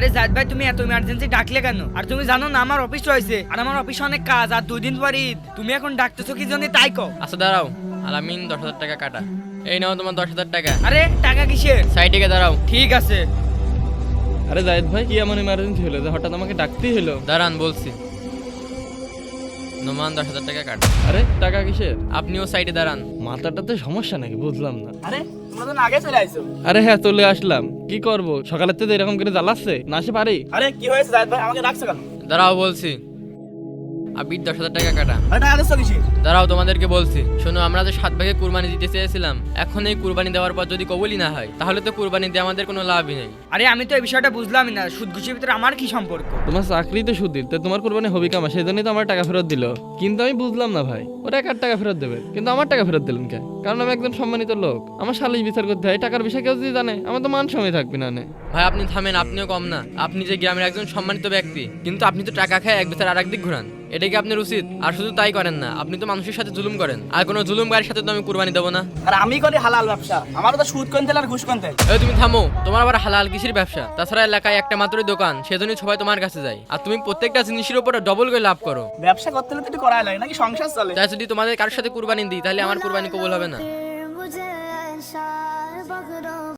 আরে জাহিদ ভাই তুমি এত ইমার্জেন্সি ডাকলে কেন? আর তুমি জানো না আমার অফিস রয়েছে, আর আমার অফিসে অনেক কাজ, আর 2 দিন পর ঈদ। তুমি এখন ডাকতেছো কি জন্য তাই কও। আচ্ছা দাঁড়াও, আলামিন 10,000 টাকা কাটা। এই নাও তোমার 10,000 টাকা। আরে টাকা কিসের? সাইডে গিয়ে দাঁড়াও। ঠিক আছে। আরে জাহিদ ভাই কি এমন ইমার্জেন্সি হলো যে হঠাৎ আমাকে ডাকতেই হলো? দাঁড়ান বলছি। নোমান 10,000 টাকা কাটা। আরে টাকা কিসের? আপনিও সাইডে দাঁড়ান। মাথাটাতে সমস্যা নাকি বুঝলাম না। আরে তোমরা তো আগে চলে আইছো। আরে হ্যাঁ চলে আসলাম, কি করব সকালের থেকে এরকম করে জ্বালাচ্ছে, না আসে পারি? আরে কি হয়েছে জাহিদ ভাই, আমাকে ডাকছো কেন? দাঁড়াও বলছি। আবির 10,000 টাকা কাটা। আরে টাকা দিছো কিসের? দাঁড়াও তোমাদেরকে বলছি। শোনো, আমরা যে 7 ভাগে কুরবানি দিতে চেয়েছিলাম, এখন এই কুরবানি দেওয়ার পর যদি কবুলই না হয়, তাহলে তো কুরবানি দিয়ে আমাদের কোনো লাভই নেই। আরে আমি তো এই বিষয়টা বুঝলামই না, সুদ ঘুষির ভিতরে আমার কি সম্পর্ক? তোমার চাকরিতে সুদ দিতে তোমার কোরবানি হবি কামা, সেই জন্যই তো আমার টাকা ফেরত দিল। কিন্তু আমি বুঝলাম না ভাই, ওরা 1 টাকা ফেরত দেবে কিন্তু আমার টাকা ফেরত দিলেন কে? কারণ আমি একজন সম্মানিত লোক, আমার সালিশ বিচার করতে হয়। টাকার বিষয় কেউ যদি জানে আমার তো মান সময় থাকবে না। ভাই আপনি থামেন, আপনিও কম না। আপনি যে গ্রামের একজন সম্মানিত ব্যক্তি, কিন্তু আপনি তো টাকা খায় এক বিচার আর একদিক ঘুরান। এটা কি আপনার উচিত? আর শুধু তাই করেন না, আপনি তো মানুষের সাথে জুলুম করেন, আর কোনো জুলুমকারীর সাথে তো আমি কুরবানি দেবো না। আর আমি করি হালাল ব্যবসা, আমারও তো সুদ কোনতে আর ঘুষ কোনতে। এই তুমি থামো, তোমার আবার হালাল কিসের ব্যবসা? তাছাড়া এলাকায় একটা মাত্রই দোকান, সেজন্যই সবাই তোমার কাছে যায়, আর তুমি প্রত্যেকটা জিনিসের উপরে ডবল করে লাভ করো। ব্যবসা করতে হলে তো একটু করাই লাগে নাকি, সংসার চলে। তাই যদি তোমাদের কারোর সাথে কুরবানি দিই, তাহলে আমার কুরবানি কবুল হবে না।